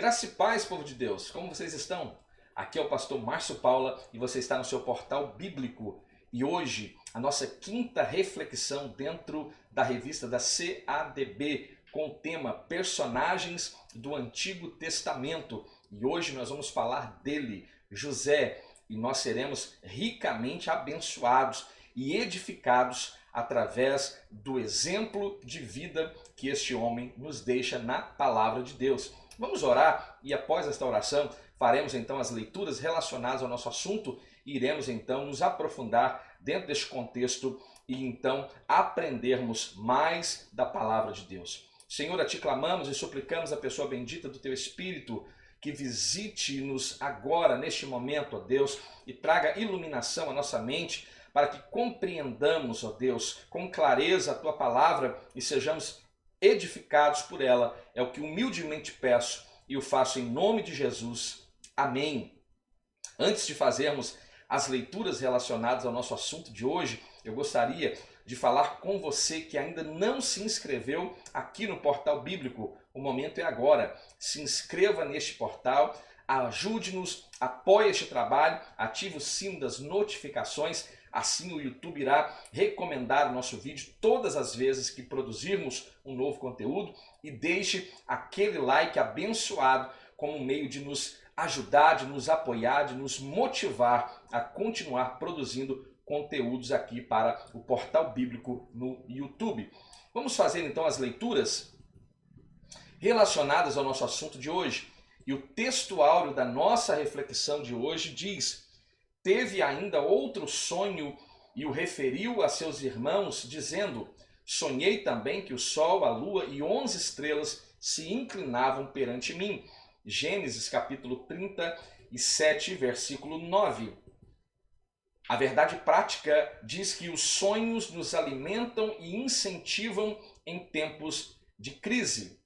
Graça e paz, povo de Deus, como vocês estão? Aqui é o pastor Márcio Paula e você está no seu portal bíblico. E hoje, a nossa quinta reflexão dentro da revista da CADB, com o tema Personagens do Antigo Testamento. E hoje nós vamos falar dele, José, e nós seremos ricamente abençoados e edificados através do exemplo de vida que este homem nos deixa na palavra de Deus. Vamos orar e após esta oração faremos então as leituras relacionadas ao nosso assunto e iremos então nos aprofundar dentro deste contexto e então aprendermos mais da palavra de Deus. Senhor, a ti clamamos e suplicamos a pessoa bendita do teu Espírito que visite-nos agora, neste momento, ó Deus, e traga iluminação à nossa mente para que compreendamos, ó Deus, com clareza a tua palavra e sejamos edificados por ela. É o que humildemente peço e o faço em nome de Jesus. Amém. Antes de fazermos as leituras relacionadas ao nosso assunto de hoje, eu gostaria de falar com você que ainda não se inscreveu aqui no Portal Bíblico. O momento é agora. Se inscreva neste portal, ajude-nos, apoie este trabalho, ative o sino das notificações. Assim o YouTube irá recomendar o nosso vídeo todas as vezes que produzirmos um novo conteúdo e deixe aquele like abençoado como um meio de nos ajudar, de nos apoiar, de nos motivar a continuar produzindo conteúdos aqui para o Portal Bíblico no YouTube. Vamos fazer então as leituras relacionadas ao nosso assunto de hoje. E o texto áureo da nossa reflexão de hoje diz: teve ainda outro sonho e o referiu a seus irmãos, dizendo: sonhei também que o sol, a lua e 11 estrelas se inclinavam perante mim. Gênesis capítulo 37, versículo 9. A verdade prática diz que os sonhos nos alimentam e incentivam em tempos de crise.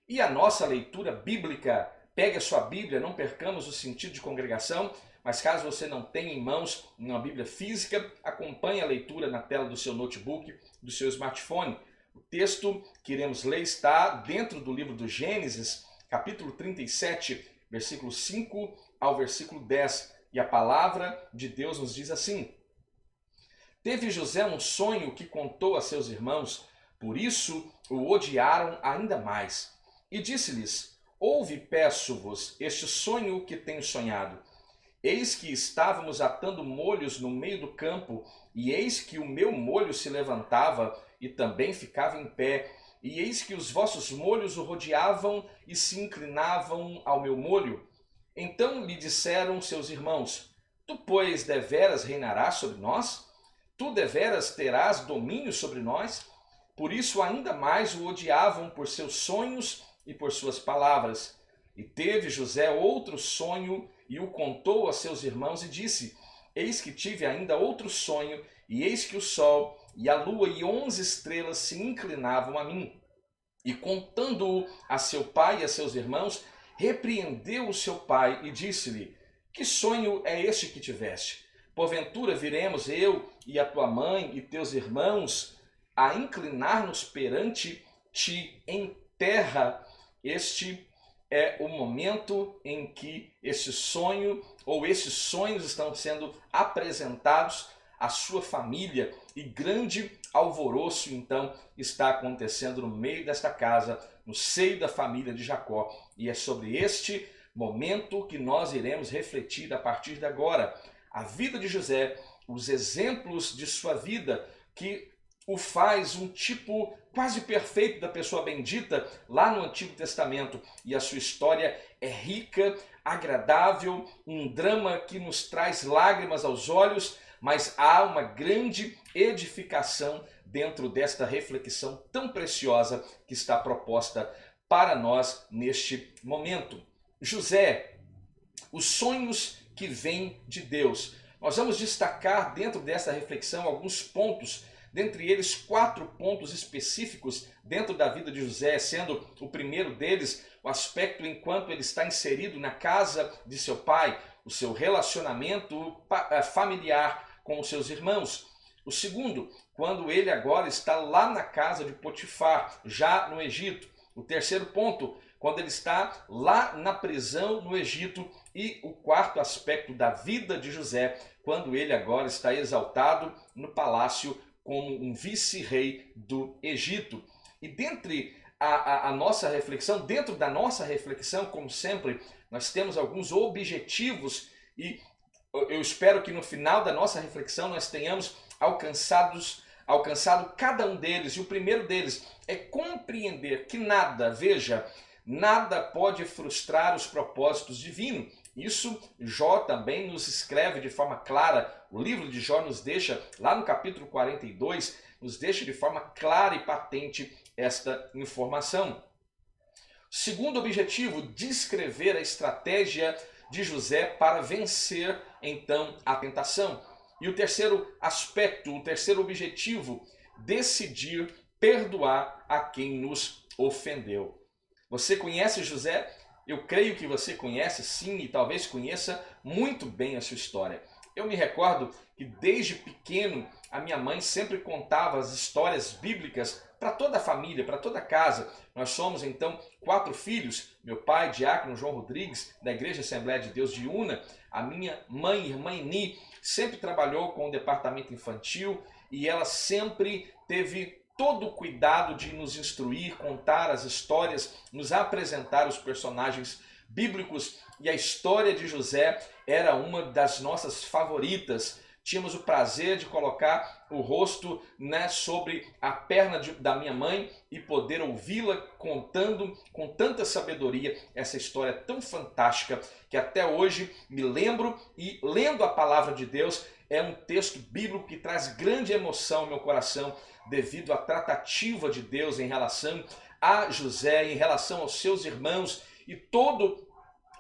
E a nossa leitura bíblica, pegue a sua Bíblia, não percamos o sentido de congregação, mas caso você não tenha em mãos uma Bíblia física, acompanhe a leitura na tela do seu notebook, do seu smartphone. O texto que iremos ler está dentro do livro do Gênesis, capítulo 37, versículo 5 ao versículo 10. E a palavra de Deus nos diz assim: teve José um sonho que contou a seus irmãos, por isso o odiaram ainda mais. E disse-lhes: ouve, peço-vos, este sonho que tenho sonhado. Eis que estávamos atando molhos no meio do campo, e eis que o meu molho se levantava e também ficava em pé, e eis que os vossos molhos o rodeavam e se inclinavam ao meu molho. Então lhe disseram seus irmãos: tu, pois, deveras reinarás sobre nós? Tu deveras terás domínio sobre nós? Por isso ainda mais o odiavam por seus sonhos e por suas palavras. E teve José outro sonho e o contou a seus irmãos e disse: eis que tive ainda outro sonho, e eis que o sol e a lua e 11 estrelas se inclinavam a mim. E contando-o a seu pai e a seus irmãos, repreendeu o seu pai e disse-lhe: que sonho é este que tiveste? Porventura viremos eu e a tua mãe e teus irmãos a inclinar-nos perante ti em terra? Este é o momento em que esse sonho ou esses sonhos estão sendo apresentados à sua família e grande alvoroço então está acontecendo no meio desta casa, no seio da família de Jacó. E é sobre este momento que nós iremos refletir a partir de agora. A vida de José, os exemplos de sua vida que o faz um tipo quase perfeito da pessoa bendita lá no Antigo Testamento. E a sua história é rica, agradável, um drama que nos traz lágrimas aos olhos, mas há uma grande edificação dentro desta reflexão tão preciosa que está proposta para nós neste momento. José, os sonhos que vêm de Deus. Nós vamos destacar dentro dessa reflexão alguns pontos, dentre eles 4 pontos específicos dentro da vida de José, sendo o primeiro deles o aspecto enquanto ele está inserido na casa de seu pai, o seu relacionamento familiar com os seus irmãos. O segundo, quando ele agora está lá na casa de Potifar, já no Egito. O terceiro ponto, quando ele está lá na prisão no Egito. E o quarto aspecto da vida de José, quando ele agora está exaltado no palácio como um vice-rei do Egito. E dentre a nossa reflexão, dentro da nossa reflexão, como sempre, nós temos alguns objetivos e eu espero que no final da nossa reflexão nós tenhamos alcançado cada um deles. E o primeiro deles é compreender que nada, veja, nada pode frustrar os propósitos divinos. Isso Jó também nos escreve de forma clara. O livro de Jó nos deixa, lá no capítulo 42, nos deixa de forma clara e patente esta informação. Segundo objetivo, descrever a estratégia de José para vencer então a tentação. E o terceiro aspecto, o terceiro objetivo, decidir perdoar a quem nos ofendeu. Você conhece José? Eu creio que você conhece sim e talvez conheça muito bem a sua história. Eu me recordo que desde pequeno a minha mãe sempre contava as histórias bíblicas para toda a família, para toda a casa. Nós somos então 4 filhos, meu pai, diácono João Rodrigues, da Igreja Assembleia de Deus de Una, a minha mãe, irmã Eni, sempre trabalhou com o departamento infantil e ela sempre teve todo o cuidado de nos instruir, contar as histórias, nos apresentar os personagens bíblicos. E a história de José era uma das nossas favoritas. Tínhamos o prazer de colocar o rosto sobre a perna da minha mãe e poder ouvi-la contando com tanta sabedoria essa história tão fantástica que até hoje me lembro e lendo a palavra de Deus é um texto bíblico que traz grande emoção ao meu coração devido à tratativa de Deus em relação a José, em relação aos seus irmãos e todo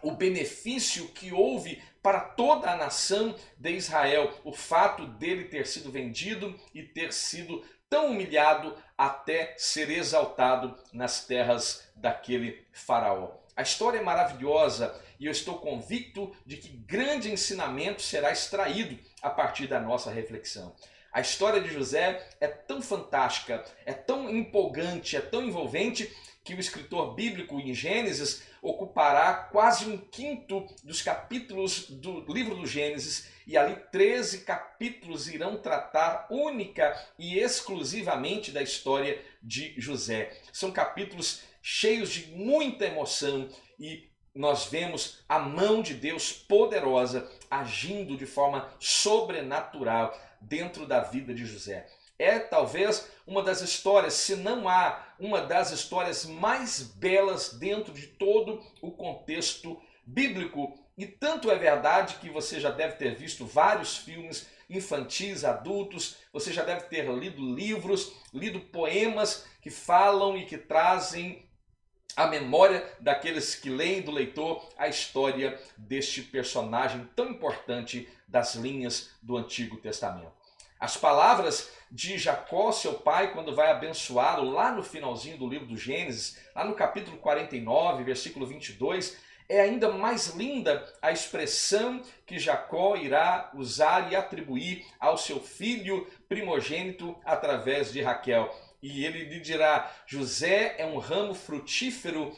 o benefício que houve para toda a nação de Israel, o fato dele ter sido vendido e ter sido tão humilhado até ser exaltado nas terras daquele faraó. A história é maravilhosa e eu estou convicto de que grande ensinamento será extraído a partir da nossa reflexão. A história de José é tão fantástica, é tão empolgante, é tão envolvente que o escritor bíblico em Gênesis ocupará quase 1/5 dos capítulos do livro do Gênesis e ali 13 capítulos irão tratar única e exclusivamente da história de José. São capítulos cheios de muita emoção e nós vemos a mão de Deus poderosa agindo de forma sobrenatural dentro da vida de José. É talvez uma das histórias, se não há uma das histórias mais belas dentro de todo o contexto bíblico. E tanto é verdade que você já deve ter visto vários filmes infantis, adultos, você já deve ter lido livros, lido poemas que falam e que trazem a memória daqueles que leem do leitor a história deste personagem tão importante das linhas do Antigo Testamento. As palavras de Jacó, seu pai, quando vai abençoá-lo lá no finalzinho do livro do Gênesis, lá no capítulo 49, versículo 22, é ainda mais linda a expressão que Jacó irá usar e atribuir ao seu filho primogênito através de Raquel. E ele lhe dirá: José é um ramo frutífero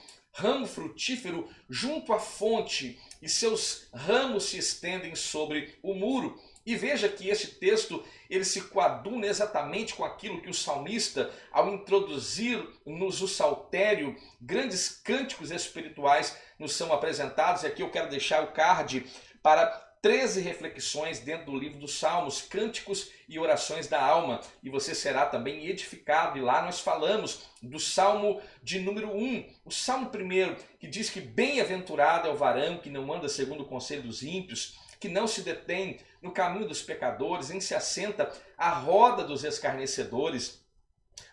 junto à fonte, e seus ramos se estendem sobre o muro. E veja que este texto ele se coaduna exatamente com aquilo que o salmista, ao introduzir-nos o saltério, grandes cânticos espirituais nos são apresentados. E aqui eu quero deixar o card para 13 reflexões dentro do livro dos Salmos, cânticos e orações da alma. E você será também edificado. E lá nós falamos do Salmo de número 1, o Salmo 1, que diz que bem-aventurado é o varão que não anda segundo o conselho dos ímpios, que não se detém no caminho dos pecadores, nem se assenta à roda dos escarnecedores.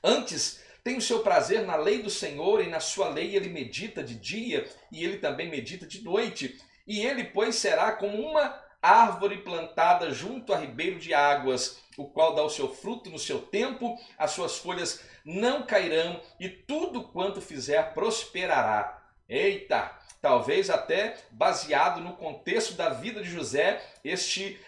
Antes, tem o seu prazer na lei do Senhor, e na sua lei ele medita de dia, e ele também medita de noite. E ele, pois, será como uma árvore plantada junto a ribeiro de águas, o qual dá o seu fruto no seu tempo, as suas folhas não cairão, e tudo quanto fizer prosperará. Eita! talvez até baseado no contexto da vida de José, este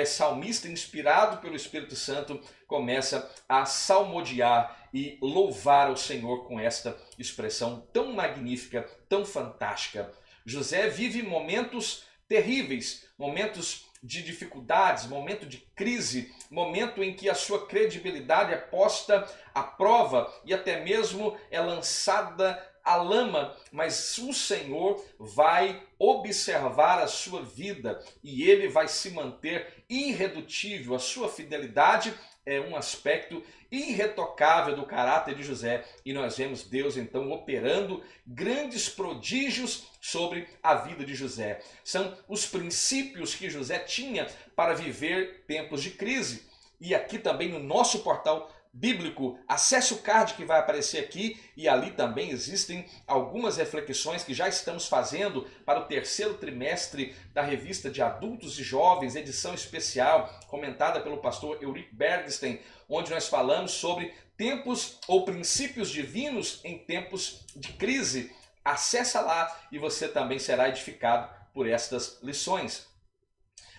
salmista inspirado pelo Espírito Santo começa a salmodiar e louvar ao Senhor com esta expressão tão magnífica, tão fantástica. José vive momentos terríveis, momentos de dificuldades, momento de crise, momento em que a sua credibilidade é posta à prova e até mesmo é lançada à lama, mas o Senhor vai observar a sua vida e ele vai se manter irredutível. A sua fidelidade é um aspecto irretocável do caráter de José e nós vemos Deus então operando grandes prodígios sobre a vida de José. São os princípios que José tinha para viver tempos de crise. E aqui também no nosso portal bíblico, acesse o card que vai aparecer aqui e ali também existem algumas reflexões que já estamos fazendo para o terceiro trimestre da revista de adultos e jovens, edição especial, comentada pelo pastor Eurico Bergstein, onde nós falamos sobre tempos ou princípios divinos em tempos de crise. Acesse lá e você também será edificado por estas lições.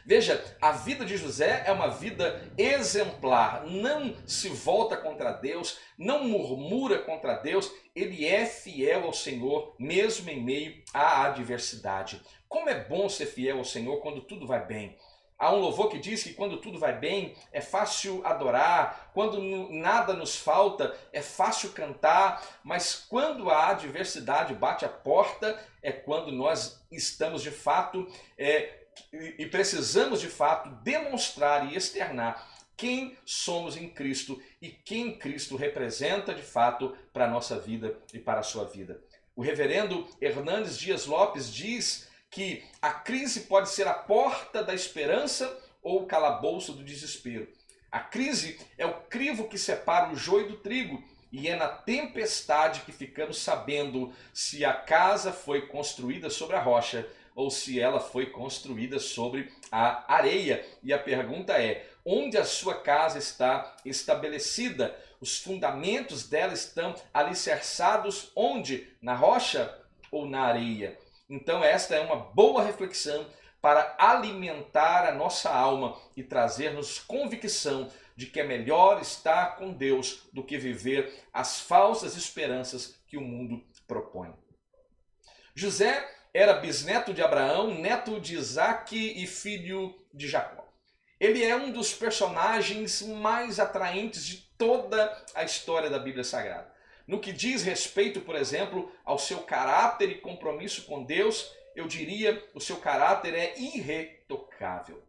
Veja, a vida de José é uma vida exemplar, não se volta contra Deus, não murmura contra Deus, ele é fiel ao Senhor, mesmo em meio à adversidade. Como é bom ser fiel ao Senhor quando tudo vai bem. Há um louvor que diz que quando tudo vai bem é fácil adorar, quando nada nos falta é fácil cantar, mas quando a adversidade bate a porta é quando nós estamos de fato e precisamos de fato demonstrar e externar quem somos em Cristo e quem Cristo representa de fato para a nossa vida e para a sua vida. O reverendo Hernandes Dias Lopes diz que a crise pode ser a porta da esperança ou o calabouço do desespero. A crise é o crivo que separa o joio do trigo e é na tempestade que ficamos sabendo se a casa foi construída sobre a rocha ou se ela foi construída sobre a areia. E a pergunta é, onde a sua casa está estabelecida? Os fundamentos dela estão alicerçados onde? Na rocha ou na areia? Então esta é uma boa reflexão para alimentar a nossa alma e trazer-nos convicção de que é melhor estar com Deus do que viver as falsas esperanças que o mundo propõe. José era bisneto de Abraão, neto de Isaque e filho de Jacó. Ele é um dos personagens mais atraentes de toda a história da Bíblia Sagrada. No que diz respeito, por exemplo, ao seu caráter e compromisso com Deus, eu diria o seu caráter é irretocável.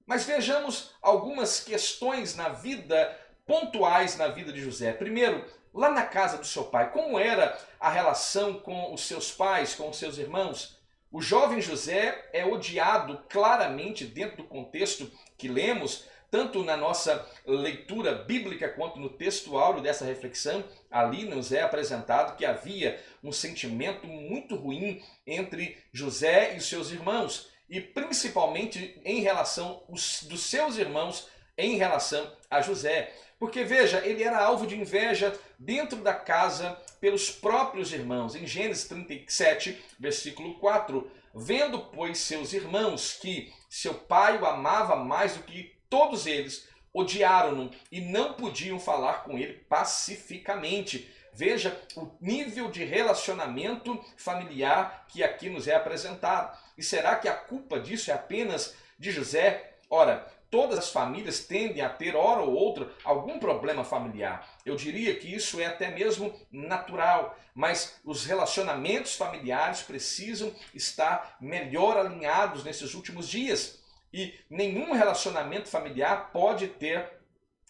Mas vejamos algumas questões na vida, pontuais na vida de José. Primeiro, lá na casa do seu pai, como era a relação com os seus pais, com os seus irmãos? O jovem José é odiado claramente dentro do contexto que lemos, tanto na nossa leitura bíblica quanto no texto áureo dessa reflexão. Ali nos é apresentado que havia um sentimento muito ruim entre José e os seus irmãos, e principalmente em relação dos seus irmãos em relação a José. Porque veja, ele era alvo de inveja dentro da casa pelos próprios irmãos. Em Gênesis 37, versículo 4, vendo, pois, seus irmãos que seu pai o amava mais do que todos eles, odiaram-no e não podiam falar com ele pacificamente. Veja o nível de relacionamento familiar que aqui nos é apresentado. E será que a culpa disso é apenas de José? Ora, todas as famílias tendem a ter, hora ou outra, algum problema familiar. Eu diria que isso é até mesmo natural, mas os relacionamentos familiares precisam estar melhor alinhados nesses últimos dias. E nenhum relacionamento familiar pode ter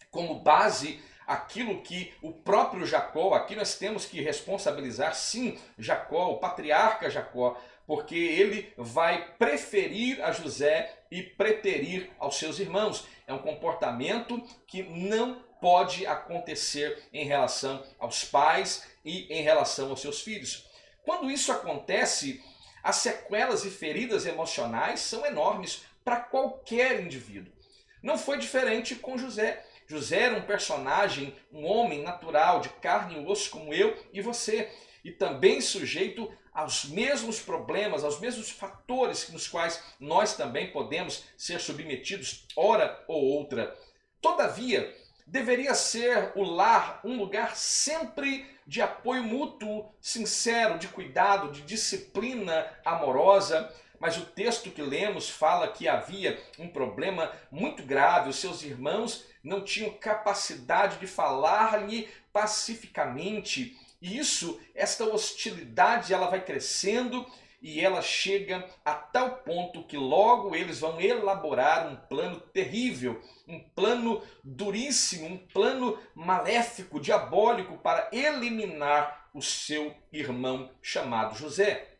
como base aquilo que o próprio Jacó, aqui nós temos que responsabilizar sim Jacó, o patriarca Jacó, porque ele vai preferir a José e preterir aos seus irmãos. É um comportamento que não pode acontecer em relação aos pais e em relação aos seus filhos. Quando isso acontece, as sequelas e feridas emocionais são enormes para qualquer indivíduo. Não foi diferente com José. José era um personagem, um homem natural, de carne e osso como eu e você. e também sujeito aos mesmos problemas, aos mesmos fatores nos quais nós também podemos ser submetidos, hora ou outra. Todavia, deveria ser o lar um lugar sempre de apoio mútuo, sincero, de cuidado, de disciplina amorosa. Mas o texto que lemos fala que havia um problema muito grave. Os seus irmãos não tinham capacidade de falar-lhe pacificamente. E esta hostilidade, ela vai crescendo e ela chega a tal ponto que logo eles vão elaborar um plano terrível, um plano duríssimo, um plano maléfico, diabólico para eliminar o seu irmão chamado José.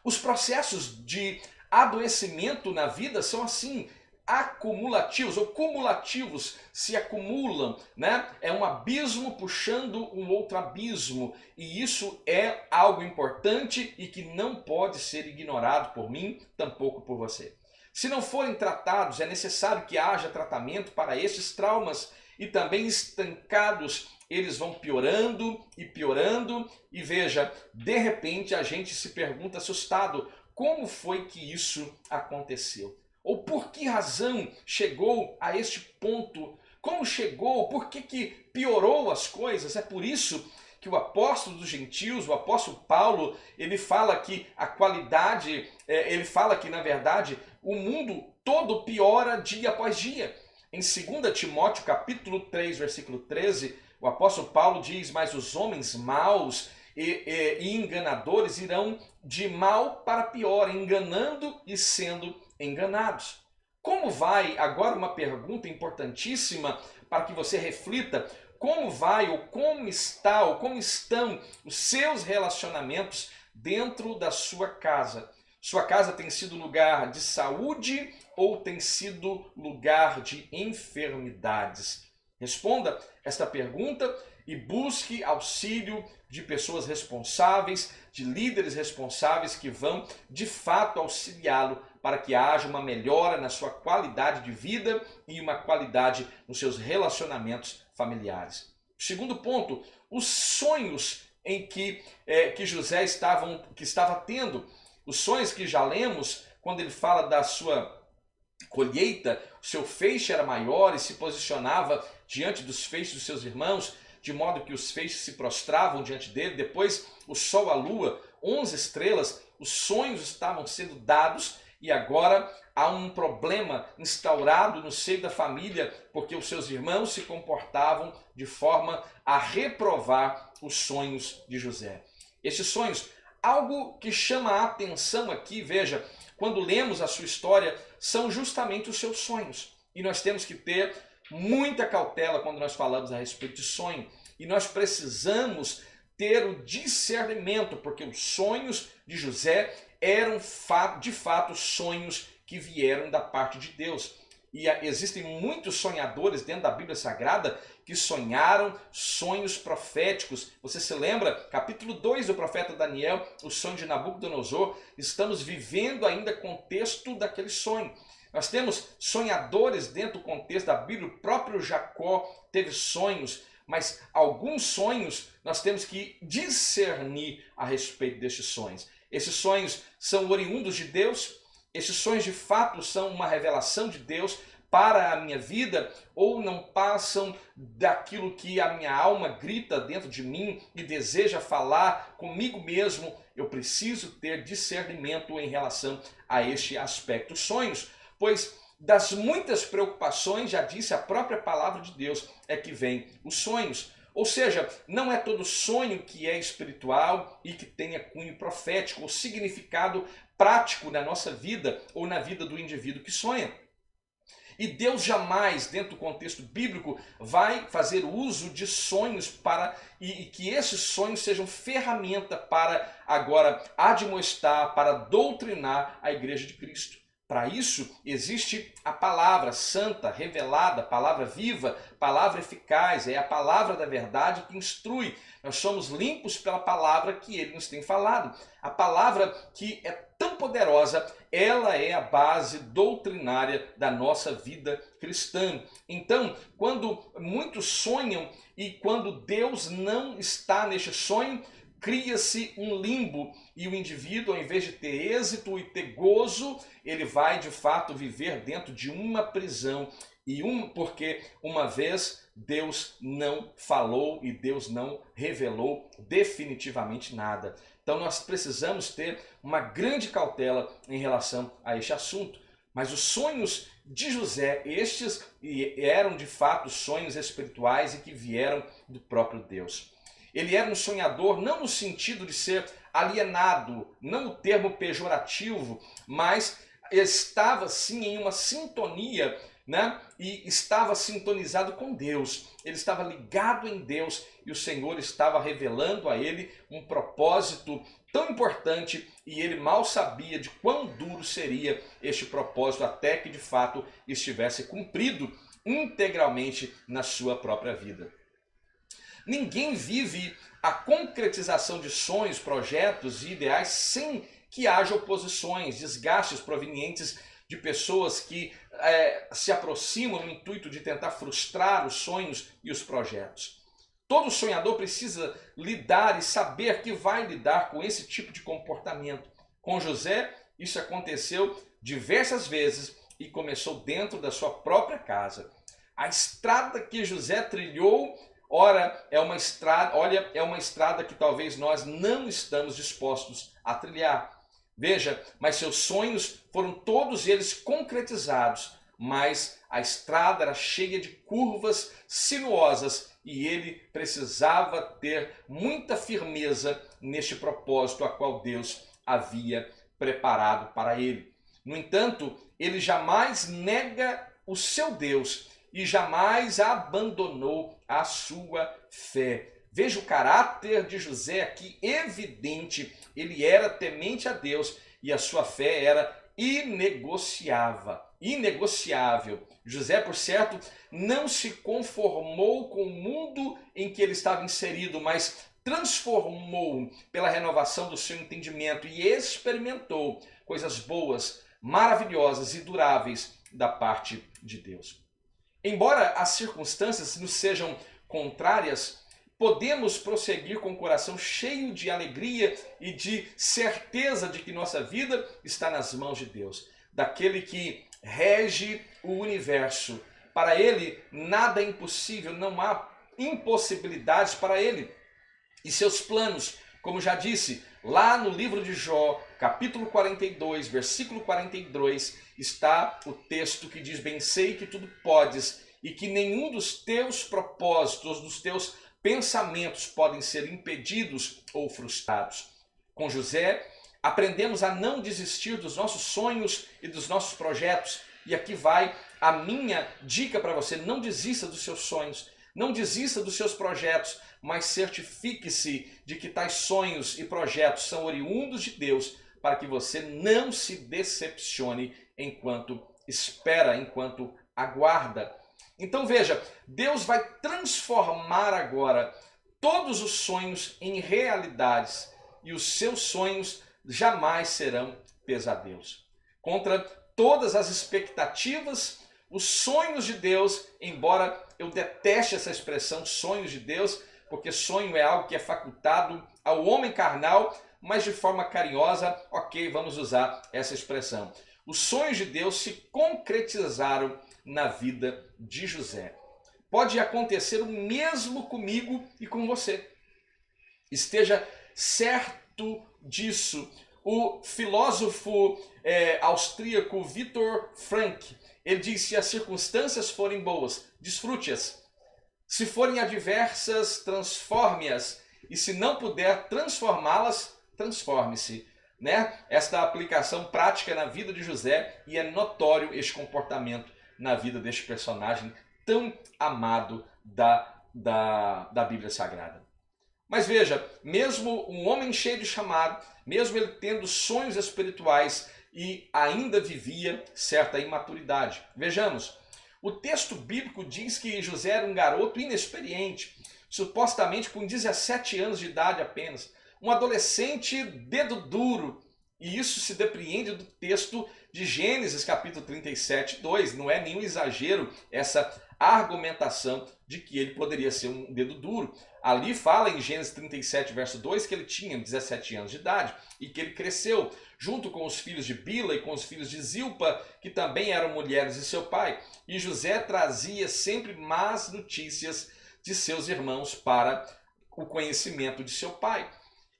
Os processos de adoecimento na vida são assim, acumulativos ou cumulativos, se acumulam, né? É um abismo puxando um outro abismo, e isso é algo importante e que não pode ser ignorado por mim, tampouco por você. Se não forem tratados, é necessário que haja tratamento para estes traumas, e também estancados, eles vão piorando, e veja, de repente a gente se pergunta assustado, como foi que isso aconteceu? Ou por que razão chegou a este ponto? Como chegou? Por que piorou as coisas? É por isso que o apóstolo dos gentios, o apóstolo Paulo, ele fala que a qualidade, ele fala que na verdade o mundo todo piora dia após dia. Em 2 Timóteo capítulo 3, versículo 13, o apóstolo Paulo diz, mas os homens maus e enganadores irão de mal para pior, enganando e sendo enganados. Como vai, agora uma pergunta importantíssima para que você reflita, como vai ou como está ou como estão os seus relacionamentos dentro da sua casa? Sua casa tem sido lugar de saúde ou tem sido lugar de enfermidades? Responda esta pergunta e busque auxílio de pessoas responsáveis, de líderes responsáveis que vão de fato auxiliá-lo para que haja uma melhora na sua qualidade de vida e uma qualidade nos seus relacionamentos familiares. Segundo ponto, os sonhos em que José estava tendo, os sonhos que já lemos, quando ele fala da sua colheita, o seu feixe era maior e se posicionava diante dos feixes dos seus irmãos, de modo que os feixes se prostravam diante dele. Depois o sol, a lua, 11 estrelas, os sonhos estavam sendo dados e agora há um problema instaurado no seio da família, porque os seus irmãos se comportavam de forma a reprovar os sonhos de José. Estes sonhos, algo que chama a atenção aqui, veja, quando lemos a sua história, são justamente os seus sonhos. E nós temos que ter muita cautela quando nós falamos a respeito de sonho. E nós precisamos ter o discernimento, porque os sonhos de José eram de fato sonhos que vieram da parte de Deus. E existem muitos sonhadores dentro da Bíblia Sagrada que sonharam sonhos proféticos. Você se lembra? Capítulo 2 do profeta Daniel, o sonho de Nabucodonosor. Estamos vivendo ainda o contexto daquele sonho. Nós temos sonhadores dentro do contexto da Bíblia. O próprio Jacó teve sonhos, mas alguns sonhos nós temos que discernir a respeito destes sonhos. Esses sonhos são oriundos de Deus? Esses sonhos de fato são uma revelação de Deus para a minha vida ou não passam daquilo que a minha alma grita dentro de mim e deseja falar comigo mesmo? Eu preciso ter discernimento em relação a este aspecto. Os sonhos, pois das muitas preocupações, já disse a própria palavra de Deus, é que vem os sonhos. Ou seja, não é todo sonho que é espiritual e que tenha cunho profético ou significado prático na nossa vida ou na vida do indivíduo que sonha. E Deus jamais, dentro do contexto bíblico, vai fazer uso de sonhos e que esses sonhos sejam ferramenta para agora admoestar, para doutrinar a igreja de Cristo. Para isso, existe a palavra santa, revelada, palavra viva, palavra eficaz, é a palavra da verdade que instrui. Nós somos limpos pela palavra que ele nos tem falado. A palavra que é tão poderosa, ela é a base doutrinária da nossa vida cristã. Então, quando muitos sonham e quando Deus não está neste sonho, cria-se um limbo e o indivíduo, ao invés de ter êxito e ter gozo, ele vai de fato viver dentro de uma prisão. Porque uma vez Deus não falou e Deus não revelou definitivamente nada. Então nós precisamos ter uma grande cautela em relação a este assunto. Mas os sonhos de José, estes eram de fato sonhos espirituais e que vieram do próprio Deus. Ele era um sonhador não no sentido de ser alienado, não o termo pejorativo, mas estava sim em uma sintonia, né? E estava sintonizado com Deus. Ele estava ligado em Deus e o Senhor estava revelando a ele um propósito tão importante e ele mal sabia de quão duro seria este propósito até que de fato estivesse cumprido integralmente na sua própria vida. Ninguém vive a concretização de sonhos, projetos e ideais sem que haja oposições, desgastes provenientes de pessoas que se aproximam no intuito de tentar frustrar os sonhos e os projetos. Todo sonhador precisa lidar e saber que vai lidar com esse tipo de comportamento. Com José, isso aconteceu diversas vezes e começou dentro da sua própria casa. A estrada que José trilhou, é uma estrada que talvez nós não estamos dispostos a trilhar. Veja, mas seus sonhos foram todos eles concretizados, mas a estrada era cheia de curvas sinuosas e ele precisava ter muita firmeza neste propósito a qual Deus havia preparado para ele. No entanto, ele jamais nega o seu Deus e jamais abandonou a sua fé. Veja o caráter de José aqui evidente. Ele era temente a Deus e a sua fé era inegociável. José, por certo, não se conformou com o mundo em que ele estava inserido, mas transformou pela renovação do seu entendimento e experimentou coisas boas, maravilhosas e duráveis da parte de Deus. Embora as circunstâncias nos sejam contrárias, podemos prosseguir com o coração cheio de alegria e de certeza de que nossa vida está nas mãos de Deus, daquele que rege o universo. Para ele, nada é impossível, não há impossibilidades para ele. E seus planos, como já disse, lá no livro de Jó, capítulo 42, versículo 42, está o texto que diz: bem sei que tudo podes e que nenhum dos teus propósitos, dos teus pensamentos podem ser impedidos ou frustrados. Com José, aprendemos a não desistir dos nossos sonhos e dos nossos projetos. E aqui vai a minha dica para você: não desista dos seus sonhos, não desista dos seus projetos, mas certifique-se de que tais sonhos e projetos são oriundos de Deus, para que você não se decepcione enquanto espera, enquanto aguarda. Então veja, Deus vai transformar agora todos os sonhos em realidades e os seus sonhos jamais serão pesadelos. Contra todas as expectativas, os sonhos de Deus, embora eu deteste essa expressão sonhos de Deus, porque sonho é algo que é facultado ao homem carnal, mas de forma carinhosa, ok, vamos usar essa expressão. Os sonhos de Deus se concretizaram na vida de José. Pode acontecer o mesmo comigo e com você. Esteja certo disso. O filósofo austríaco Viktor Frankl, ele diz: se as circunstâncias forem boas, desfrute-as. Se forem adversas, transforme-as. E se não puder transformá-las, transforme-se. Né? Esta aplicação prática na vida de José, e é notório este comportamento na vida deste personagem tão amado da Bíblia Sagrada. Mas veja, mesmo um homem cheio de chamado, mesmo ele tendo sonhos espirituais, e ainda vivia certa imaturidade. Vejamos, o texto bíblico diz que José era um garoto inexperiente, supostamente com 17 anos de idade apenas, um adolescente dedo duro, E isso se depreende do texto de Gênesis capítulo 37, 2. Não é nenhum exagero essa argumentação de que ele poderia ser um dedo duro. Ali fala em Gênesis 37, verso 2, que ele tinha 17 anos de idade e que ele cresceu junto com os filhos de Bila e com os filhos de Zilpa, que também eram mulheres de seu pai. E José trazia sempre más notícias de seus irmãos para o conhecimento de seu pai.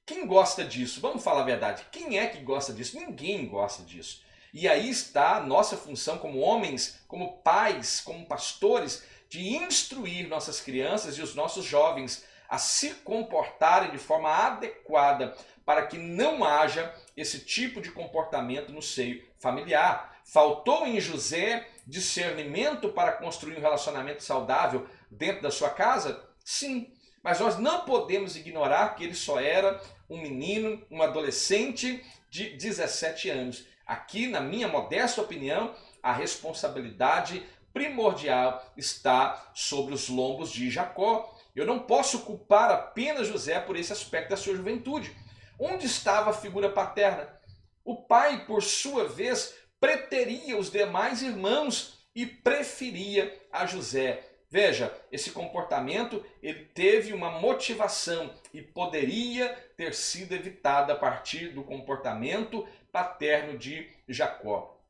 Quem gosta disso? Vamos falar a verdade. Quem é que gosta disso? Ninguém gosta disso. E aí está a nossa função como homens, como pais, como pastores, de instruir nossas crianças e os nossos jovens a se comportarem de forma adequada para que não haja esse tipo de comportamento no seio familiar. Faltou em José discernimento para construir um relacionamento saudável dentro da sua casa? Sim, mas nós não podemos ignorar que ele só era um menino, um adolescente de 17 anos. Aqui, na minha modesta opinião, a responsabilidade primordial está sobre os lombos de Jacó. Eu não posso culpar apenas José por esse aspecto da sua juventude. Onde estava a figura paterna? O pai, por sua vez, preteria os demais irmãos e preferia a José. Veja, esse comportamento ele teve uma motivação e poderia ter sido evitado a partir do comportamento paterno de Jacó.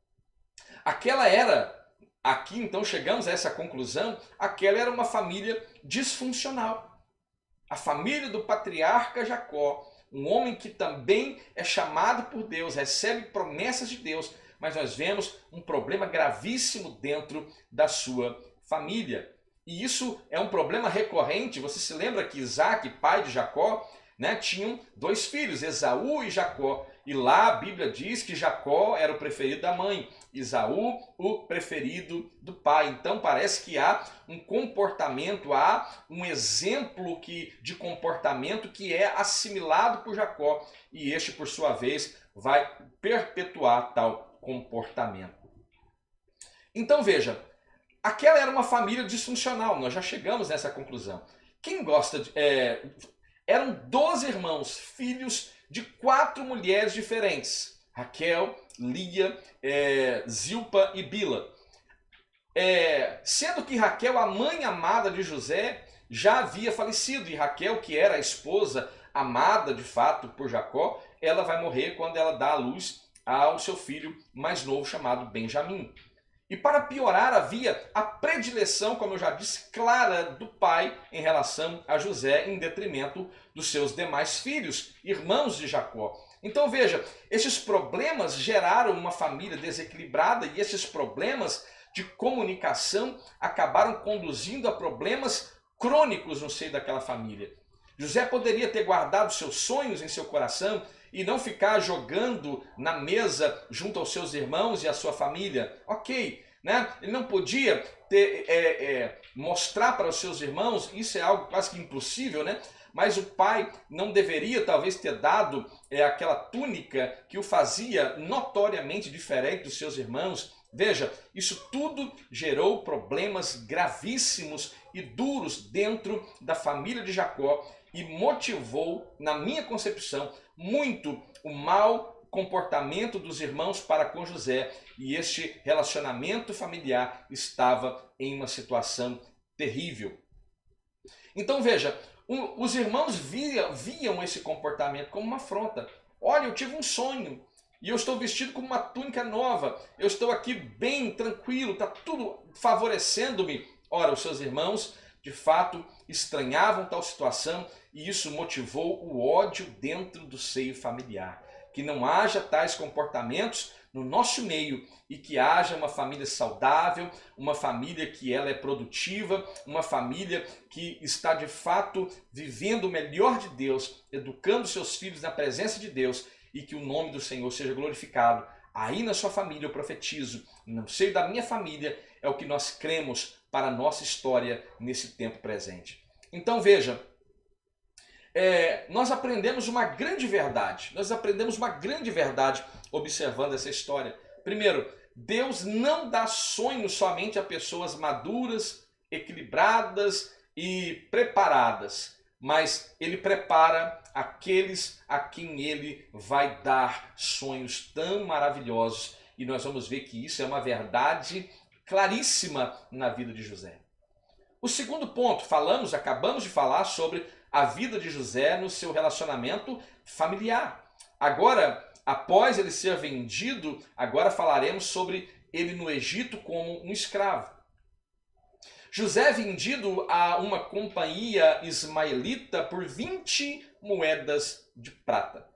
Aquela era, aqui então chegamos a essa conclusão, aquela era uma família disfuncional. A família do patriarca Jacó, um homem que também é chamado por Deus, recebe promessas de Deus, mas nós vemos um problema gravíssimo dentro da sua família. E isso é um problema recorrente. Você se lembra que Isaac, pai de Jacó, tinham dois filhos, Esaú e Jacó. E lá a Bíblia diz que Jacó era o preferido da mãe, Esaú o preferido do pai. Então parece que há um comportamento, há um exemplo de comportamento que é assimilado por Jacó. E este, por sua vez, vai perpetuar tal comportamento. Então veja, aquela era uma família disfuncional, nós já chegamos nessa conclusão. Quem gosta de... eram 12 irmãos, filhos de 4 mulheres diferentes. Raquel, Lia, Zilpa e Bila. Sendo que Raquel, a mãe amada de José, já havia falecido. E Raquel, que era a esposa amada de fato por Jacó, ela vai morrer quando ela dá à luz ao seu filho mais novo chamado Benjamim. E para piorar, havia a predileção, como eu já disse, clara do pai em relação a José, em detrimento dos seus demais filhos, irmãos de Jacó. Então veja, esses problemas geraram uma família desequilibrada e esses problemas de comunicação acabaram conduzindo a problemas crônicos no seio daquela família. José poderia ter guardado seus sonhos em seu coração e não ficar jogando na mesa junto aos seus irmãos e à sua família. Ok, né? Ele não podia mostrar para os seus irmãos, isso é algo quase que impossível, né? Mas o pai não deveria talvez ter dado aquela túnica que o fazia notoriamente diferente dos seus irmãos. Veja, isso tudo gerou problemas gravíssimos e duros dentro da família de Jacó e motivou, na minha concepção, muito o mau comportamento dos irmãos para com José, e este relacionamento familiar estava em uma situação terrível. Então veja, os irmãos viam esse comportamento como uma afronta. Olha, eu tive um sonho e eu estou vestido com uma túnica nova, eu estou aqui bem, tranquilo, está tudo favorecendo-me. Ora, os seus irmãos de fato estranhavam tal situação e isso motivou o ódio dentro do seio familiar. Que não haja tais comportamentos no nosso meio e que haja uma família saudável, uma família que ela é produtiva, uma família que está de fato vivendo o melhor de Deus, educando seus filhos na presença de Deus e que o nome do Senhor seja glorificado. Aí na sua família eu profetizo, no seio da minha família é o que nós cremos para a nossa história nesse tempo presente. Então veja, nós aprendemos uma grande verdade. Observando essa história. Primeiro, Deus não dá sonhos somente a pessoas maduras, equilibradas e preparadas, mas Ele prepara aqueles a quem ele vai dar sonhos tão maravilhosos. E nós vamos ver que isso é uma verdade claríssima na vida de José. O segundo ponto, acabamos de falar sobre a vida de José no seu relacionamento familiar. Agora, após ele ser vendido, agora falaremos sobre ele no Egito como um escravo. José é vendido a uma companhia ismaelita por 20 moedas de prata.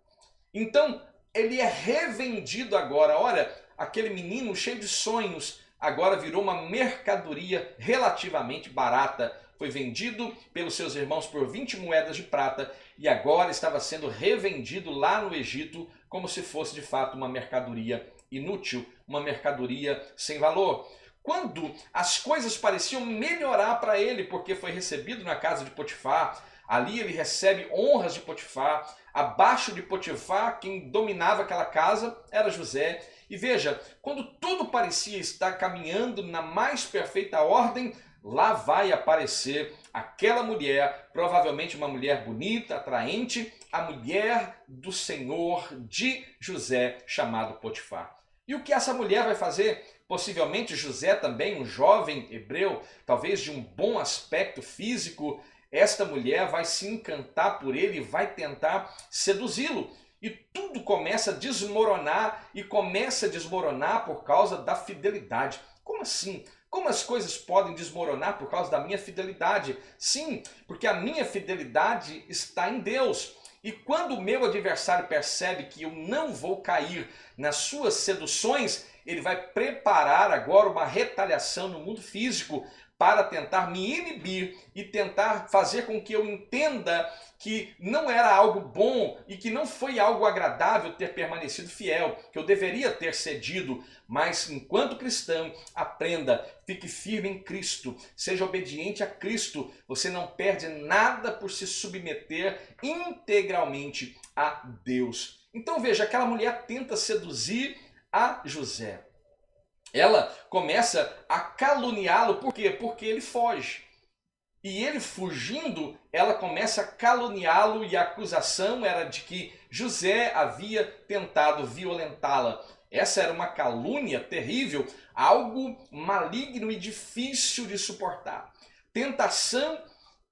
Então, ele é revendido agora. Olha, aquele menino cheio de sonhos, agora virou uma mercadoria relativamente barata. Foi vendido pelos seus irmãos por 20 moedas de prata e agora estava sendo revendido lá no Egito como se fosse de fato uma mercadoria inútil, uma mercadoria sem valor. Quando as coisas pareciam melhorar para ele, porque foi recebido na casa de Potifar, ali ele recebe honras de Potifar, abaixo de Potifar, quem dominava aquela casa era José. E veja, quando tudo parecia estar caminhando na mais perfeita ordem, lá vai aparecer aquela mulher, provavelmente uma mulher bonita, atraente, a mulher do senhor de José, chamado Potifar. E o que essa mulher vai fazer? Possivelmente José também, um jovem hebreu, talvez de um bom aspecto físico, esta mulher vai se encantar por ele e vai tentar seduzi-lo. E tudo começa a desmoronar e começa a desmoronar por causa da fidelidade. Como assim? Como as coisas podem desmoronar por causa da minha fidelidade? Sim, porque a minha fidelidade está em Deus. E quando o meu adversário percebe que eu não vou cair nas suas seduções, ele vai preparar agora uma retaliação no mundo físico para tentar me inibir e tentar fazer com que eu entenda que não era algo bom e que não foi algo agradável ter permanecido fiel, que eu deveria ter cedido. Mas enquanto cristão, aprenda, fique firme em Cristo, seja obediente a Cristo. Você não perde nada por se submeter integralmente a Deus. Então veja, aquela mulher tenta seduzir a José. Ela começa a caluniá-lo. Por quê? Porque ele foge. E ele fugindo, ela começa a caluniá-lo e a acusação era de que José havia tentado violentá-la. Essa era uma calúnia terrível, algo maligno e difícil de suportar. Tentação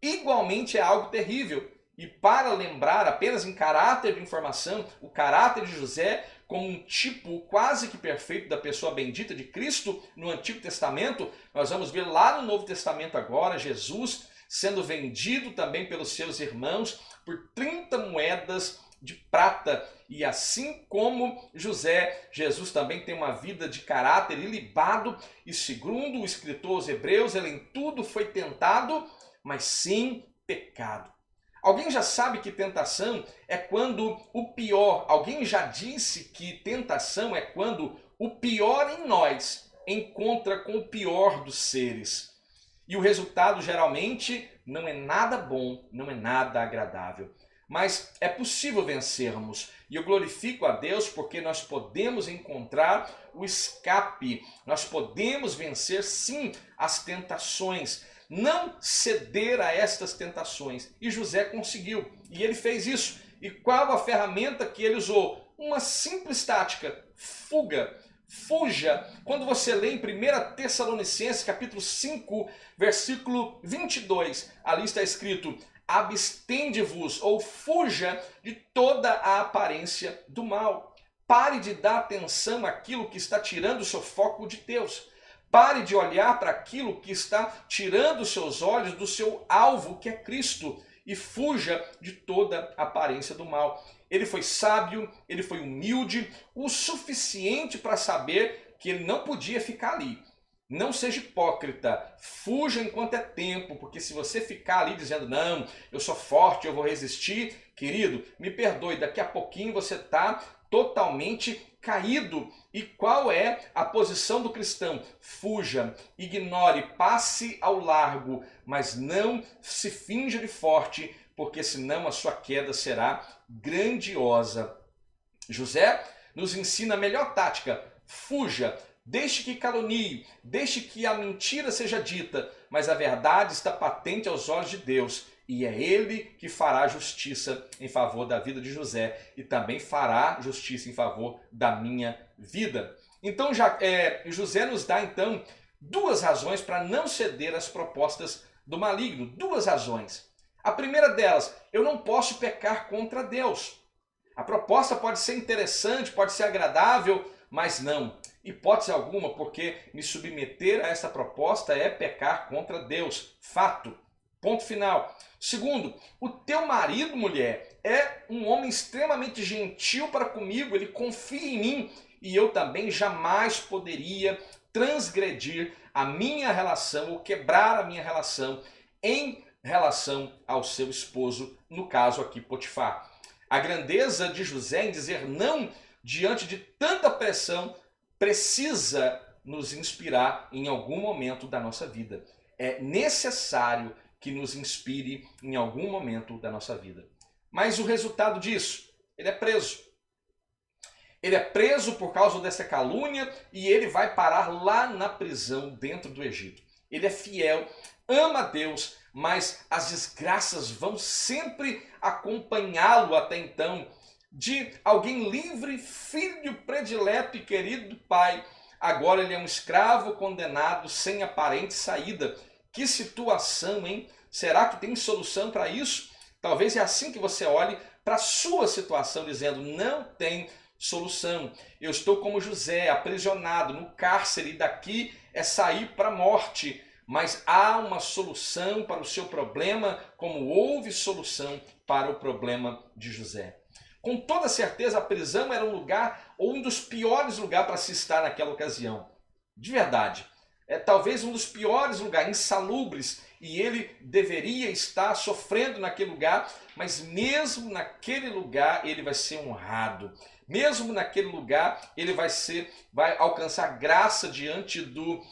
igualmente é algo terrível. E para lembrar apenas em caráter de informação, o caráter de José como um tipo quase que perfeito da pessoa bendita de Cristo no Antigo Testamento, nós vamos ver lá no Novo Testamento agora, Jesus sendo vendido também pelos seus irmãos por 30 moedas de prata. E assim como José, Jesus também tem uma vida de caráter ilibado e segundo o escritor aos Hebreus, ele em tudo foi tentado, mas sem pecado. Alguém já sabe que tentação é quando o pior, alguém já disse que tentação é quando o pior em nós encontra com o pior dos seres. E o resultado geralmente não é nada bom, não é nada agradável. Mas é possível vencermos. E eu glorifico a Deus porque nós podemos encontrar o escape. Nós podemos vencer sim as tentações. Não ceder a estas tentações. E José conseguiu. E ele fez isso. E qual a ferramenta que ele usou? Uma simples tática. Fuga. Fuja. Quando você lê em 1 Tessalonicenses, capítulo 5, versículo 22, ali está escrito: abstende-vos ou fuja de toda a aparência do mal. Pare de dar atenção àquilo que está tirando o seu foco de Deus. Pare de olhar para aquilo que está tirando os seus olhos do seu alvo, que é Cristo, e fuja de toda a aparência do mal. Ele foi sábio, ele foi humilde, o suficiente para saber que ele não podia ficar ali. Não seja hipócrita, fuja enquanto é tempo, porque se você ficar ali dizendo, não, eu sou forte, eu vou resistir, querido, me perdoe, daqui a pouquinho você está totalmente caído. E qual é a posição do cristão? Fuja, ignore, passe ao largo, mas não se finja de forte, porque senão a sua queda será grandiosa. José nos ensina a melhor tática: fuja, deixe que calunie, deixe que a mentira seja dita, mas a verdade está patente aos olhos de Deus. e é ele que fará justiça em favor da vida de José e também fará justiça em favor da minha vida. Então José nos dá então duas razões para não ceder às propostas do maligno. Duas razões. A primeira delas, eu não posso pecar contra Deus. A proposta pode ser interessante, pode ser agradável, mas não, hipótese alguma, porque me submeter a essa proposta é pecar contra Deus. Fato. Ponto final. Segundo, o teu marido, mulher, é um homem extremamente gentil para comigo, ele confia em mim e eu também jamais poderia transgredir a minha relação ou quebrar a minha relação em relação ao seu esposo, no caso aqui Potifar. A grandeza de José em dizer não diante de tanta pressão precisa nos inspirar em algum momento da nossa vida. É necessário que nos inspire em algum momento da nossa vida. Mas o resultado disso, ele é preso. Ele é preso por causa dessa calúnia e ele vai parar lá na prisão dentro do Egito. Ele é fiel, ama a Deus, mas as desgraças vão sempre acompanhá-lo até então. De alguém livre, filho predileto e querido do pai, agora ele é um escravo condenado sem aparente saída. Que situação, hein? Será que tem solução para isso? Talvez é assim que você olhe para a sua situação, dizendo, não tem solução. Eu estou como José, aprisionado no cárcere, e daqui é sair para a morte. Mas há uma solução para o seu problema, como houve solução para o problema de José. Com toda certeza, a prisão era um lugar, ou um dos piores lugares para se estar naquela ocasião. De verdade. É talvez um dos piores lugares, insalubres, e ele deveria estar sofrendo naquele lugar, mas mesmo naquele lugar ele vai ser honrado. Mesmo naquele lugar ele vai alcançar graça diante do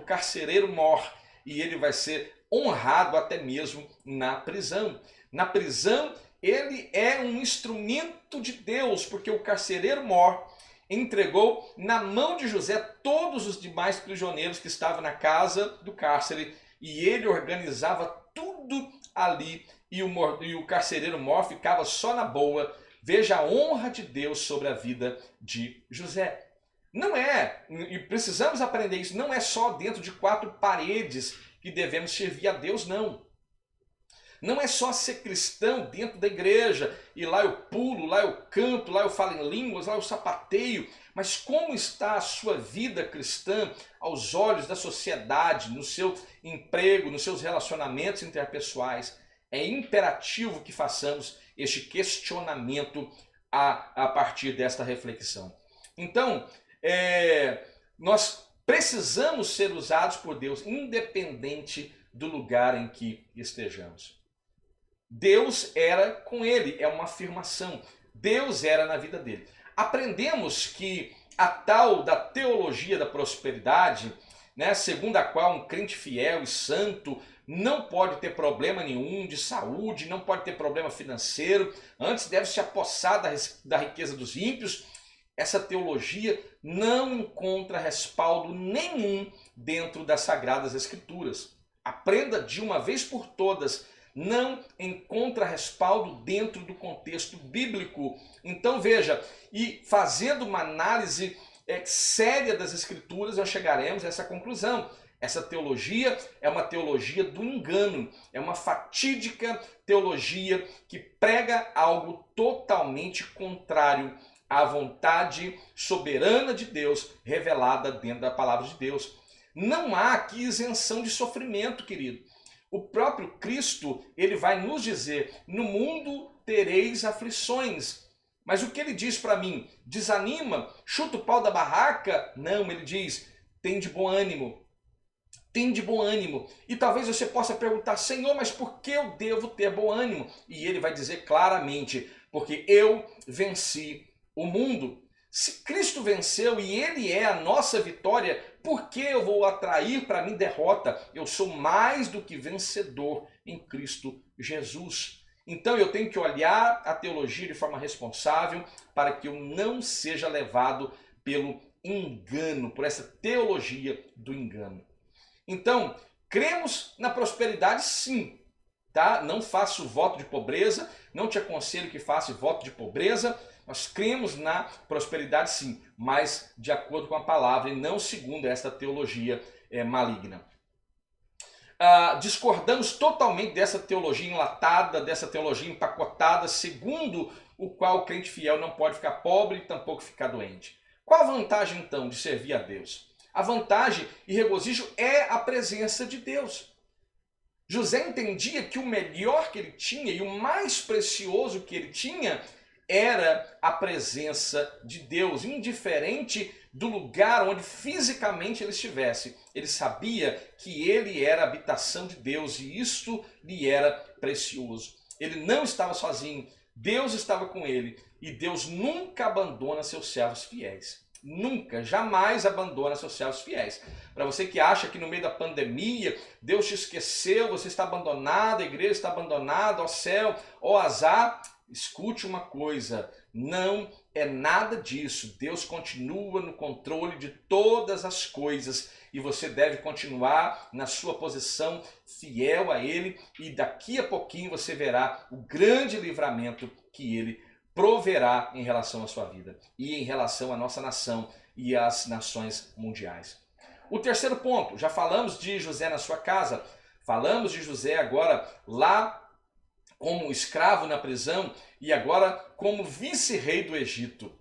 carcereiro mor, e ele vai ser honrado até mesmo na prisão. Na prisão ele é um instrumento de Deus, porque o carcereiro mor entregou na mão de José todos os demais prisioneiros que estavam na casa do cárcere, e ele organizava tudo ali, e o carcereiro mor ficava só na boa. Veja a honra de Deus sobre a vida de José. Não é, e precisamos aprender isso, não é só dentro de quatro paredes que devemos servir a Deus, não. Não é só ser cristão dentro da igreja, e lá eu pulo, lá eu canto, lá eu falo em línguas, lá eu sapateio. Mas como está a sua vida cristã aos olhos da sociedade, no seu emprego, nos seus relacionamentos interpessoais? É imperativo que façamos este questionamento a partir desta reflexão. Então, nós precisamos ser usados por Deus, independente do lugar em que estejamos. Deus era com ele, é uma afirmação. Deus era na vida dele. Aprendemos que a tal da teologia da prosperidade, né, segundo a qual um crente fiel e santo não pode ter problema nenhum de saúde, não pode ter problema financeiro, antes deve se apossar da riqueza dos ímpios. Essa teologia não encontra respaldo nenhum dentro das Sagradas Escrituras. Aprenda de uma vez por todas, não encontra respaldo dentro do contexto bíblico. Então veja, e fazendo uma análise séria das Escrituras, nós chegaremos a essa conclusão. Essa teologia é uma teologia do engano, é uma fatídica teologia que prega algo totalmente contrário à vontade soberana de Deus revelada dentro da palavra de Deus. Não há aqui isenção de sofrimento, querido. O próprio Cristo, ele vai nos dizer, no mundo tereis aflições. Mas o que ele diz para mim? Desanima? Chuta o pau da barraca? Não, ele diz, tem de bom ânimo. Tem de bom ânimo. E talvez você possa perguntar, Senhor, mas por que eu devo ter bom ânimo? E ele vai dizer claramente, porque eu venci o mundo. Se Cristo venceu e ele é a nossa vitória, por que eu vou atrair para mim derrota? Eu sou mais do que vencedor em Cristo Jesus. Então eu tenho que olhar a teologia de forma responsável para que eu não seja levado pelo engano, por essa teologia do engano. Então, cremos na prosperidade sim, tá? Não faça o voto de pobreza, não te aconselho que faça voto de pobreza. Nós cremos na prosperidade sim, mas de acordo com a palavra e não segundo esta teologia maligna. Discordamos totalmente dessa teologia enlatada, dessa teologia empacotada, segundo o qual o crente fiel não pode ficar pobre e tampouco ficar doente. Qual a vantagem então de servir a Deus? A vantagem e regozijo é a presença de Deus. José entendia que o melhor que ele tinha e o mais precioso que ele tinha era a presença de Deus, indiferente do lugar onde fisicamente ele estivesse. Ele sabia que ele era a habitação de Deus e isto lhe era precioso. Ele não estava sozinho, Deus estava com ele e Deus nunca abandona seus servos fiéis. Nunca, jamais abandona seus servos fiéis. Para você que acha que no meio da pandemia Deus te esqueceu, você está abandonado, a igreja está abandonada, ó céu, ó azar, escute uma coisa, não é nada disso. Deus continua no controle de todas as coisas e você deve continuar na sua posição fiel a Ele e daqui a pouquinho você verá o grande livramento que Ele proverá em relação à sua vida e em relação à nossa nação e às nações mundiais. O terceiro ponto, já falamos de José na sua casa, falamos de José agora lá como escravo na prisão e agora como vice-rei do Egito.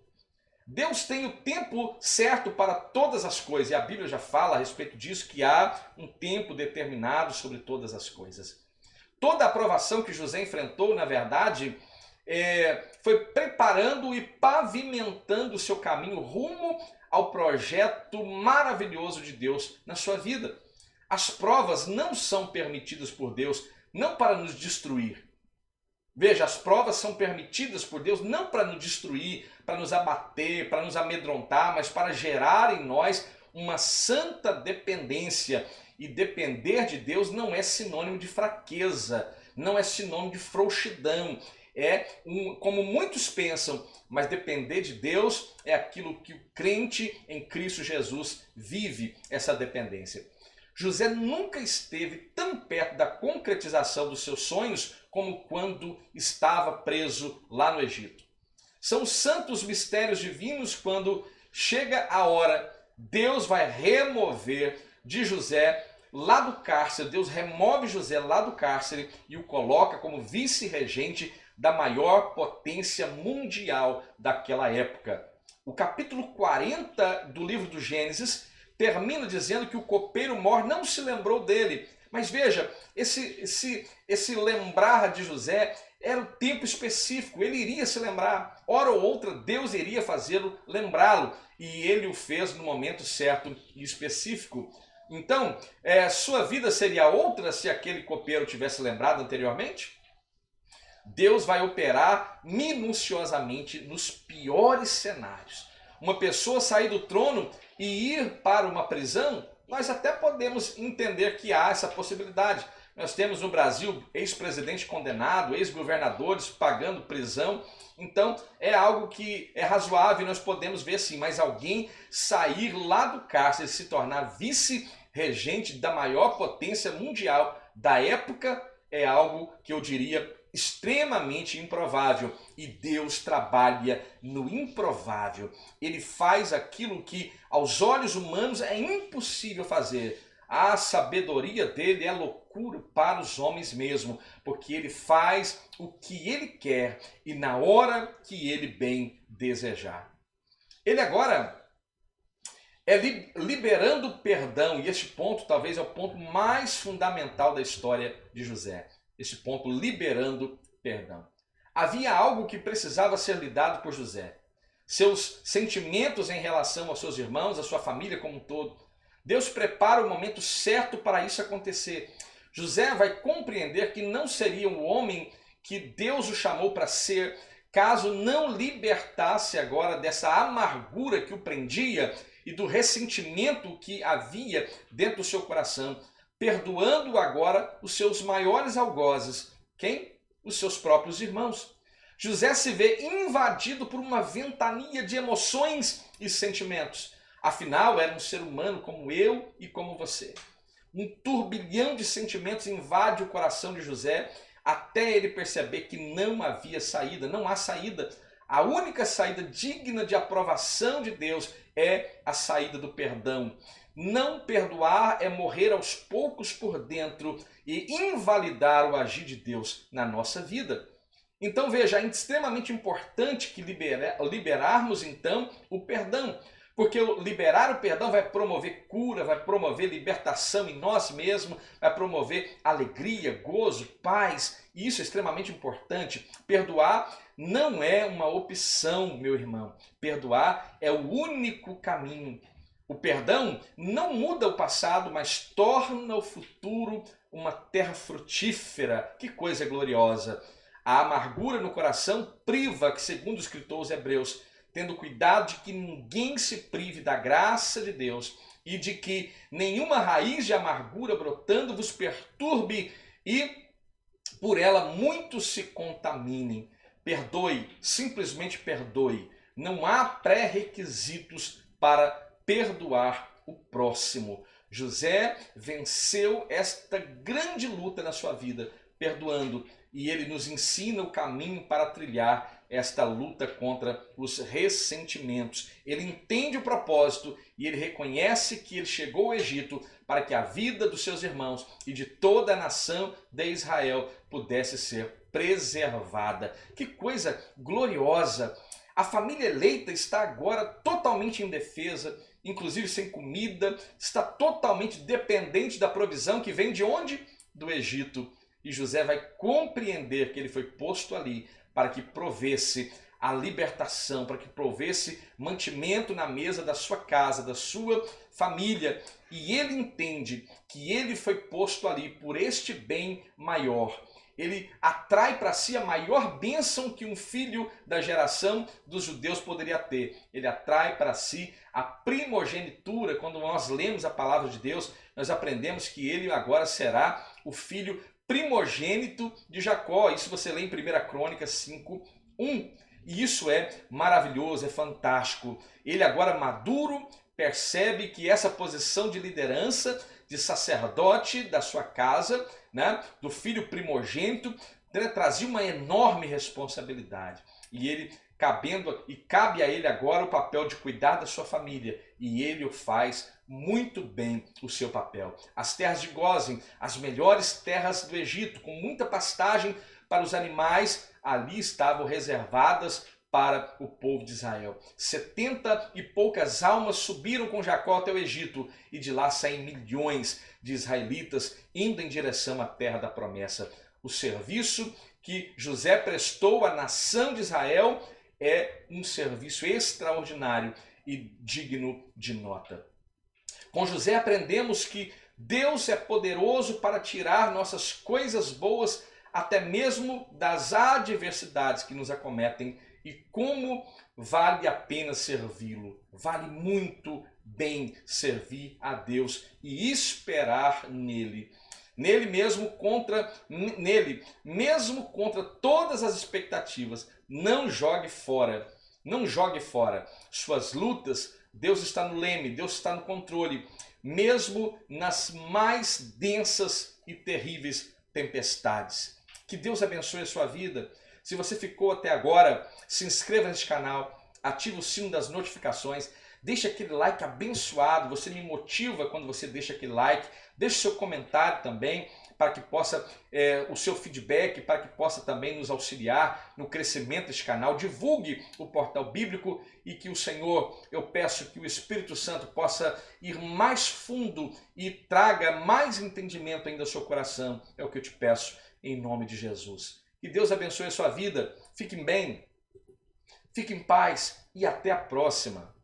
Deus tem o tempo certo para todas as coisas, e a Bíblia já fala a respeito disso, que há um tempo determinado sobre todas as coisas. Toda a provação que José enfrentou, na verdade, foi preparando e pavimentando o seu caminho rumo ao projeto maravilhoso de Deus na sua vida. As provas não são permitidas por Deus, não para nos destruir. Veja, as provas são permitidas por Deus não para nos destruir, para nos abater, para nos amedrontar, mas para gerar em nós uma santa dependência. E depender de Deus não é sinônimo de fraqueza, não é sinônimo de frouxidão. Como muitos pensam, mas depender de Deus é aquilo que o crente em Cristo Jesus vive, essa dependência. José nunca esteve tão perto da concretização dos seus sonhos como quando estava preso lá no Egito. São os santos mistérios divinos quando chega a hora, Deus vai remover de José lá do cárcere, Deus remove José lá do cárcere e o coloca como vice-regente da maior potência mundial daquela época. O capítulo 40 do livro do Gênesis termina dizendo que o copeiro mor não se lembrou dele. Mas veja, esse lembrar de José era o tempo específico, ele iria se lembrar. Hora ou outra, Deus iria fazê-lo lembrá-lo. E ele o fez no momento certo e específico. Então, sua vida seria outra se aquele copeiro tivesse lembrado anteriormente? Deus vai operar minuciosamente nos piores cenários. Uma pessoa sair do trono e ir para uma prisão, nós até podemos entender que há essa possibilidade. Nós temos no Brasil ex-presidente condenado, ex-governadores pagando prisão. Então é algo que é razoável e nós podemos ver sim. Mas alguém sair lá do cárcere e se tornar vice-regente da maior potência mundial da época é algo que eu diria extremamente improvável. E Deus trabalha no improvável. Ele faz aquilo que aos olhos humanos é impossível fazer. A sabedoria dele é loucura para os homens mesmo, porque ele faz o que ele quer e na hora que ele bem desejar. Ele agora é liberando perdão, e este ponto talvez é o ponto mais fundamental da história de José. Este ponto, liberando perdão. Havia algo que precisava ser lidado por José. Seus sentimentos em relação aos seus irmãos, à sua família como um todo. Deus prepara o momento certo para isso acontecer. José vai compreender que não seria o homem que Deus o chamou para ser, caso não libertasse agora dessa amargura que o prendia e do ressentimento que havia dentro do seu coração, perdoando agora os seus maiores algozes. Quem? Os seus próprios irmãos. José se vê invadido por uma ventania de emoções e sentimentos. Afinal, era um ser humano como eu e como você. Um turbilhão de sentimentos invade o coração de José até ele perceber que não havia saída, não há saída. A única saída digna de aprovação de Deus é a saída do perdão. Não perdoar é morrer aos poucos por dentro e invalidar o agir de Deus na nossa vida. Então veja, é extremamente importante que liberarmos então o perdão. Porque liberar o perdão vai promover cura, vai promover libertação em nós mesmos, vai promover alegria, gozo, paz. E isso é extremamente importante. Perdoar não é uma opção, meu irmão. Perdoar é o único caminho. O perdão não muda o passado, mas torna o futuro uma terra frutífera. Que coisa gloriosa! A amargura no coração priva, que segundo o escritor aos Hebreus, tendo cuidado de que ninguém se prive da graça de Deus e de que nenhuma raiz de amargura brotando vos perturbe e por ela muitos se contaminem. Perdoe, simplesmente perdoe. Não há pré-requisitos para perdoar o próximo. José venceu esta grande luta na sua vida, perdoando, e ele nos ensina o caminho para trilhar esta luta contra os ressentimentos. Ele entende o propósito e ele reconhece que ele chegou ao Egito para que a vida dos seus irmãos e de toda a nação de Israel pudesse ser preservada. Que coisa gloriosa! A família eleita está agora totalmente indefesa, inclusive sem comida, está totalmente dependente da provisão que vem de onde? Do Egito. E José vai compreender que ele foi posto ali para que provesse a libertação, para que provesse mantimento na mesa da sua casa, da sua família. E ele entende que ele foi posto ali por este bem maior. Ele atrai para si a maior bênção que um filho da geração dos judeus poderia ter. Ele atrai para si a primogenitura. Quando nós lemos a palavra de Deus, nós aprendemos que ele agora será o filho primogênito de Jacó. Isso você lê em 1 Crônicas 5:1. E isso é maravilhoso, é fantástico. Ele agora maduro percebe que essa posição de liderança, de sacerdote da sua casa, né, do filho primogênito, trazia uma enorme responsabilidade. E ele cabe a ele agora o papel de cuidar da sua família. E ele o faz muito bem, o seu papel. As terras de Gósen, as melhores terras do Egito, com muita pastagem para os animais, ali estavam reservadas para o povo de Israel. 70 e poucas almas subiram com Jacó até o Egito, e de lá saem milhões de israelitas indo em direção à terra da promessa. O serviço que José prestou à nação de Israel é um serviço extraordinário e digno de nota. Com José aprendemos que Deus é poderoso para tirar nossas coisas boas até mesmo das adversidades que nos acometem, e como vale a pena servi-lo. Vale muito bem servir a Deus e esperar nele. Nele mesmo contra todas as expectativas. Não jogue fora. Não jogue fora suas lutas. Deus está no leme, Deus está no controle, mesmo nas mais densas e terríveis tempestades. Que Deus abençoe a sua vida. Se você ficou até agora, se inscreva neste canal, ative o sino das notificações, deixe aquele like abençoado, você me motiva quando você deixa aquele like, deixe seu comentário também, para que possa, o seu feedback, para que possa também nos auxiliar no crescimento deste canal. Divulgue o Portal Bíblico e que o Senhor, eu peço que o Espírito Santo possa ir mais fundo e traga mais entendimento ainda ao seu coração. É o que eu te peço em nome de Jesus. Que Deus abençoe a sua vida. Fiquem bem, fiquem em paz e até a próxima.